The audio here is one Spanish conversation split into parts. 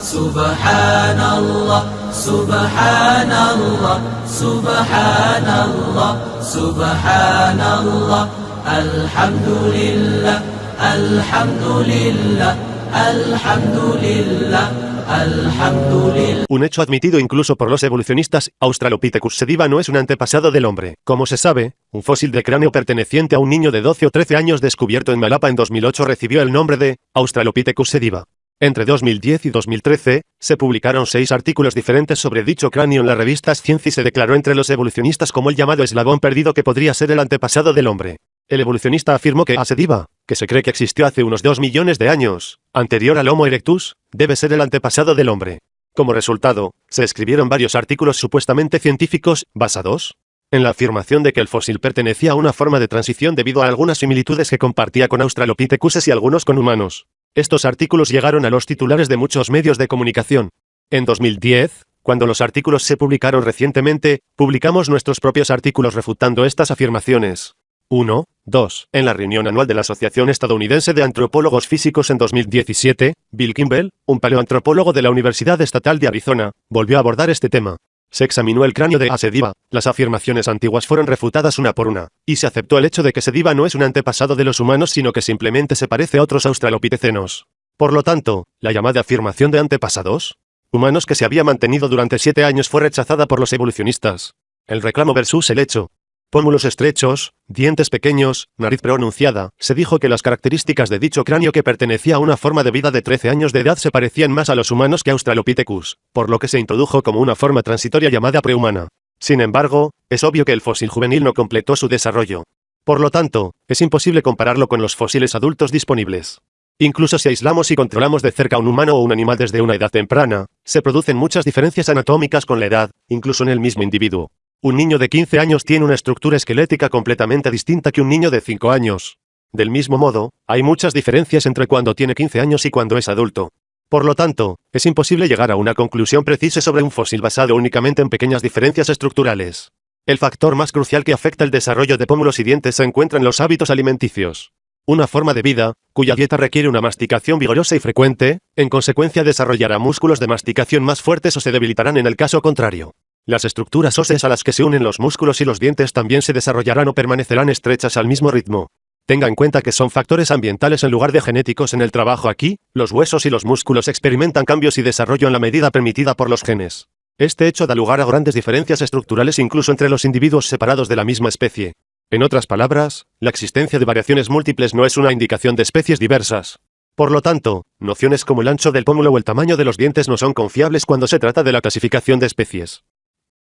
Subhanallah, Subhanallah, Subhanallah, Subhanallah, Alhamdulillah, Alhamdulillah, Alhamdulillah, Alhamdulillah. Un hecho admitido incluso por los evolucionistas, Australopithecus sediba no es un antepasado del hombre. Como se sabe, un fósil de cráneo perteneciente a un niño de 12 o 13 años descubierto en Malapa en 2008 recibió el nombre de Australopithecus sediba. Entre 2010 y 2013, se publicaron 6 artículos diferentes sobre dicho cráneo en la revista Science y se declaró entre los evolucionistas como el llamado eslabón perdido que podría ser el antepasado del hombre. El evolucionista afirmó que sediba, que se cree que existió hace unos 2 millones de años, anterior al Homo erectus, debe ser el antepasado del hombre. Como resultado, se escribieron varios artículos supuestamente científicos, basados en la afirmación de que el fósil pertenecía a una forma de transición debido a algunas similitudes que compartía con Australopithecus y algunos con humanos. Estos artículos llegaron a los titulares de muchos medios de comunicación. En 2010, cuando los artículos se publicaron recientemente, publicamos nuestros propios artículos refutando estas afirmaciones. 1. 2. En la reunión anual de la Asociación Estadounidense de Antropólogos Físicos en 2017, Bill Kimball, un paleoantropólogo de la Universidad Estatal de Arizona, volvió a abordar este tema. Se examinó el cráneo de sediba, las afirmaciones antiguas fueron refutadas una por una, y se aceptó el hecho de que sediba no es un antepasado de los humanos sino que simplemente se parece a otros australopithecenos. Por lo tanto, la llamada afirmación de antepasados humanos que se había mantenido durante 7 años fue rechazada por los evolucionistas. El reclamo versus el hecho. Pómulos estrechos, dientes pequeños, nariz pronunciada. Se dijo que las características de dicho cráneo que pertenecía a una forma de vida de 13 años de edad se parecían más a los humanos que a Australopithecus, por lo que se introdujo como una forma transitoria llamada prehumana. Sin embargo, es obvio que el fósil juvenil no completó su desarrollo. Por lo tanto, es imposible compararlo con los fósiles adultos disponibles. Incluso si aislamos y controlamos de cerca a un humano o un animal desde una edad temprana, se producen muchas diferencias anatómicas con la edad, incluso en el mismo individuo. Un niño de 15 años tiene una estructura esquelética completamente distinta que un niño de 5 años. Del mismo modo, hay muchas diferencias entre cuando tiene 15 años y cuando es adulto. Por lo tanto, es imposible llegar a una conclusión precisa sobre un fósil basado únicamente en pequeñas diferencias estructurales. El factor más crucial que afecta el desarrollo de pómulos y dientes se encuentra en los hábitos alimenticios. Una forma de vida, cuya dieta requiere una masticación vigorosa y frecuente, en consecuencia desarrollará músculos de masticación más fuertes o se debilitarán en el caso contrario. Las estructuras óseas a las que se unen los músculos y los dientes también se desarrollarán o permanecerán estrechas al mismo ritmo. Tenga en cuenta que son factores ambientales en lugar de genéticos en el trabajo aquí, los huesos y los músculos experimentan cambios y desarrollo en la medida permitida por los genes. Este hecho da lugar a grandes diferencias estructurales incluso entre los individuos separados de la misma especie. En otras palabras, la existencia de variaciones múltiples no es una indicación de especies diversas. Por lo tanto, nociones como el ancho del pómulo o el tamaño de los dientes no son confiables cuando se trata de la clasificación de especies.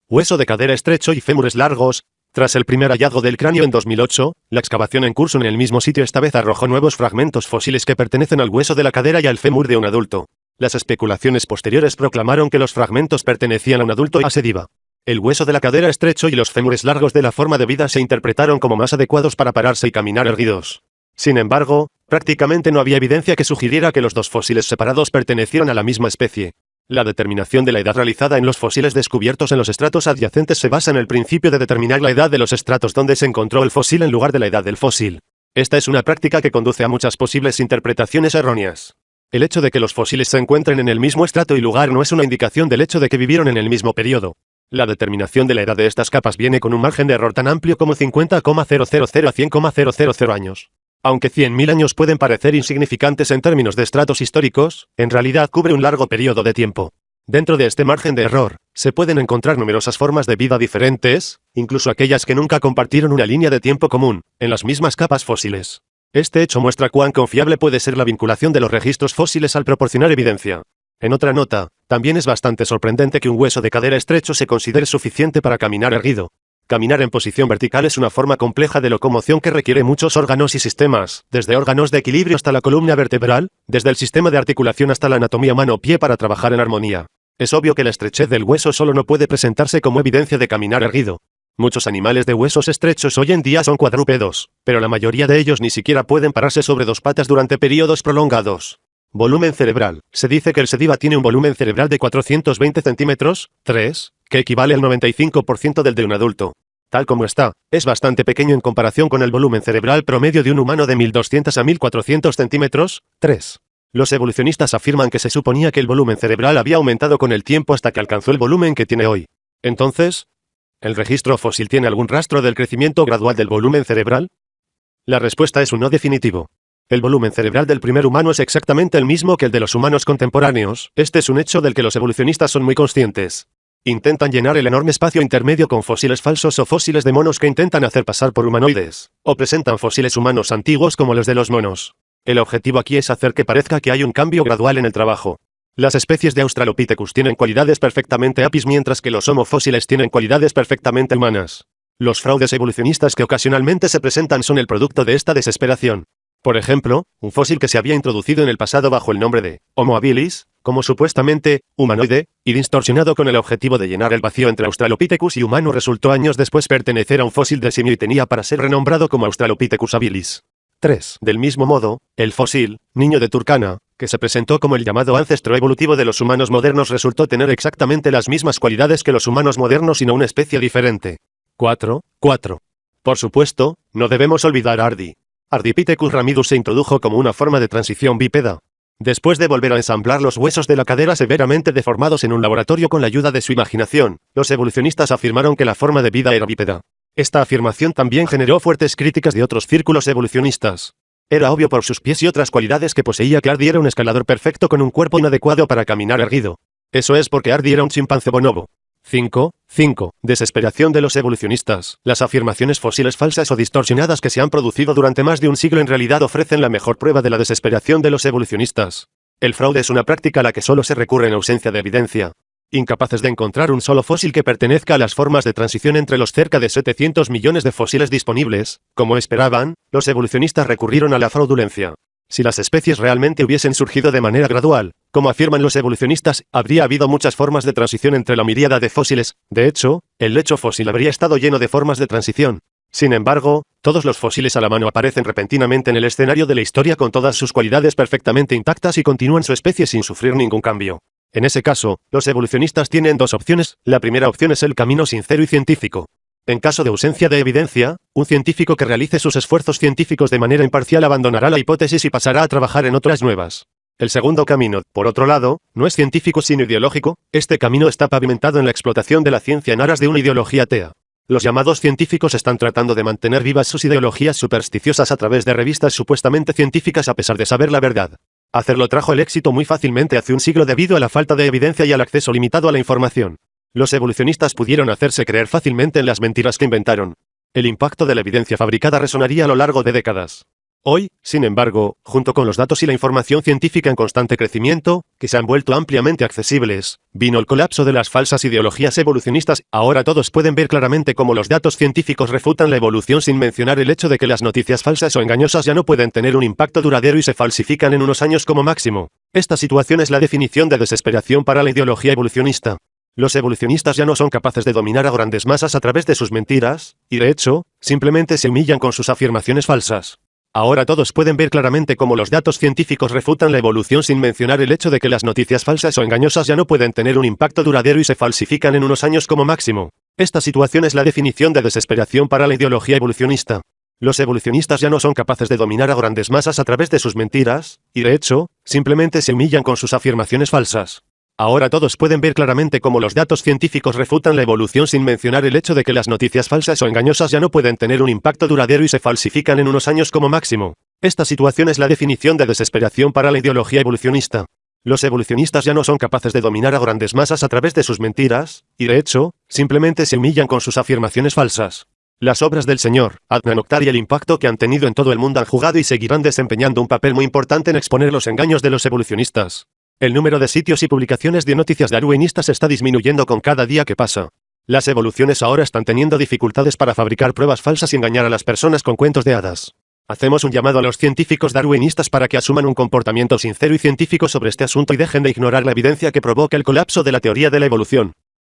Hueso de cadera estrecho y fémures largos. Tras el primer hallazgo del cráneo en 2008, la excavación en curso en el mismo sitio esta vez arrojó nuevos fragmentos fósiles que pertenecen al hueso de la cadera y al fémur de un adulto. Las especulaciones posteriores proclamaron que los fragmentos pertenecían a un adulto sediba. El hueso de la cadera estrecho y los fémures largos de la forma de vida se interpretaron como más adecuados para pararse y caminar erguidos. Sin embargo, prácticamente no había evidencia que sugiriera que los dos fósiles separados pertenecieran a la misma especie. La determinación de la edad realizada en los fósiles descubiertos en los estratos adyacentes se basa en el principio de determinar la edad de los estratos donde se encontró el fósil en lugar de la edad del fósil. Esta es una práctica que conduce a muchas posibles interpretaciones erróneas. El hecho de que los fósiles se encuentren en el mismo estrato y lugar no es una indicación del hecho de que vivieron en el mismo periodo. La determinación de la edad de estas capas viene con un margen de error tan amplio como 50,000 a 100,000 años. Aunque 100.000 años pueden parecer insignificantes en términos de estratos históricos, en realidad cubre un largo periodo de tiempo. Dentro de este margen de error, se pueden encontrar numerosas formas de vida diferentes, incluso aquellas que nunca compartieron una línea de tiempo común, en las mismas capas fósiles. Este hecho muestra cuán confiable puede ser la vinculación de los registros fósiles al proporcionar evidencia. En otra nota, también es bastante sorprendente que un hueso de cadera estrecho se considere suficiente para caminar erguido. Caminar en posición vertical es una forma compleja de locomoción que requiere muchos órganos y sistemas, desde órganos de equilibrio hasta la columna vertebral, desde el sistema de articulación hasta la anatomía mano-pie para trabajar en armonía. Es obvio que la estrechez del hueso solo no puede presentarse como evidencia de caminar erguido. Muchos animales de huesos estrechos hoy en día son cuadrúpedos, pero la mayoría de ellos ni siquiera pueden pararse sobre 2 patas durante periodos prolongados. Volumen cerebral. Se dice que el sediba tiene un volumen cerebral de 420 centímetros, 3, que equivale al 95% del de un adulto. Tal como está, es bastante pequeño en comparación con el volumen cerebral promedio de un humano de 1200 a 1400 centímetros, 3. Los evolucionistas afirman que se suponía que el volumen cerebral había aumentado con el tiempo hasta que alcanzó el volumen que tiene hoy. Entonces, ¿el registro fósil tiene algún rastro del crecimiento gradual del volumen cerebral? La respuesta es un no definitivo. El volumen cerebral del primer humano es exactamente el mismo que el de los humanos contemporáneos. Este es un hecho del que los evolucionistas son muy conscientes. Intentan llenar el enorme espacio intermedio con fósiles falsos o fósiles de monos que intentan hacer pasar por humanoides, o presentan fósiles humanos antiguos como los de los monos. El objetivo aquí es hacer que parezca que hay un cambio gradual en el trabajo. Las especies de Australopithecus tienen cualidades perfectamente apis mientras que los Homo fósiles tienen cualidades perfectamente humanas. Los fraudes evolucionistas que ocasionalmente se presentan son el producto de esta desesperación. Por ejemplo, un fósil que se había introducido en el pasado bajo el nombre de Homo habilis, como supuestamente humanoide, y distorsionado con el objetivo de llenar el vacío entre Australopithecus y humano resultó años después pertenecer a un fósil de simio y tenía para ser renombrado como Australopithecus habilis. 3. Del mismo modo, el fósil, niño de Turkana, que se presentó como el llamado ancestro evolutivo de los humanos modernos resultó tener exactamente las mismas cualidades que los humanos modernos y no una especie diferente. 4. Por supuesto, no debemos olvidar a Ardi. Ardipithecus ramidus se introdujo como una forma de transición bípeda. Después de volver a ensamblar los huesos de la cadera severamente deformados en un laboratorio con la ayuda de su imaginación, los evolucionistas afirmaron que la forma de vida era bípeda. Esta afirmación también generó fuertes críticas de otros círculos evolucionistas. Era obvio por sus pies y otras cualidades que poseía que Ardi era un escalador perfecto con un cuerpo inadecuado para caminar erguido. Eso es porque Ardi era un chimpancé bonobo. 5. Desesperación de los evolucionistas. Las afirmaciones fósiles falsas o distorsionadas que se han producido durante más de un siglo en realidad ofrecen la mejor prueba de la desesperación de los evolucionistas. El fraude es una práctica a la que solo se recurre en ausencia de evidencia. Incapaces de encontrar un solo fósil que pertenezca a las formas de transición entre los cerca de 700 millones de fósiles disponibles, como esperaban, los evolucionistas recurrieron a la fraudulencia. Si las especies realmente hubiesen surgido de manera gradual, como afirman los evolucionistas, habría habido muchas formas de transición entre la miríada de fósiles. De hecho, el lecho fósil habría estado lleno de formas de transición. Sin embargo, todos los fósiles a la mano aparecen repentinamente en el escenario de la historia con todas sus cualidades perfectamente intactas y continúan su especie sin sufrir ningún cambio. En ese caso, los evolucionistas tienen dos opciones. La primera opción es el camino sincero y científico. En caso de ausencia de evidencia, un científico que realice sus esfuerzos científicos de manera imparcial abandonará la hipótesis y pasará a trabajar en otras nuevas. El segundo camino, por otro lado, no es científico sino ideológico. Este camino está pavimentado en la explotación de la ciencia en aras de una ideología atea. Los llamados científicos están tratando de mantener vivas sus ideologías supersticiosas a través de revistas supuestamente científicas a pesar de saber la verdad. Hacerlo trajo el éxito muy fácilmente hace un siglo debido a la falta de evidencia y al acceso limitado a la información. Los evolucionistas pudieron hacerse creer fácilmente en las mentiras que inventaron. El impacto de la evidencia fabricada resonaría a lo largo de décadas. Hoy, sin embargo, junto con los datos y la información científica en constante crecimiento, que se han vuelto ampliamente accesibles, vino el colapso de las falsas ideologías evolucionistas. Ahora todos pueden ver claramente cómo los datos científicos refutan la evolución sin mencionar el hecho de que las noticias falsas o engañosas ya no pueden tener un impacto duradero y se falsifican en unos años como máximo. Esta situación es la definición de desesperación para la ideología evolucionista. Los evolucionistas ya no son capaces de dominar a grandes masas a través de sus mentiras, y de hecho, simplemente se humillan con sus afirmaciones falsas. Ahora todos pueden ver claramente cómo los datos científicos refutan la evolución sin mencionar el hecho de que las noticias falsas o engañosas ya no pueden tener un impacto duradero y se falsifican en unos años como máximo. Esta situación es la definición de desesperación para la ideología evolucionista. Los evolucionistas ya no son capaces de dominar a grandes masas a través de sus mentiras, y de hecho, simplemente se humillan con sus afirmaciones falsas. Ahora todos pueden ver claramente cómo los datos científicos refutan la evolución sin mencionar el hecho de que las noticias falsas o engañosas ya no pueden tener un impacto duradero y se falsifican en unos años como máximo. Esta situación es la definición de desesperación para la ideología evolucionista. Los evolucionistas ya no son capaces de dominar a grandes masas a través de sus mentiras, y de hecho, simplemente se humillan con sus afirmaciones falsas. Las obras del Señor, Adnan Oktar y el impacto que han tenido en todo el mundo han jugado y seguirán desempeñando un papel muy importante en exponer los engaños de los evolucionistas. El número de sitios y publicaciones de noticias darwinistas está disminuyendo con cada día que pasa. Las evoluciones ahora están teniendo dificultades para fabricar pruebas falsas y engañar a las personas con cuentos de hadas. Hacemos un llamado a los científicos darwinistas para que asuman un comportamiento sincero y científico sobre este asunto y dejen de ignorar la evidencia que provoca el colapso de la teoría de la evolución.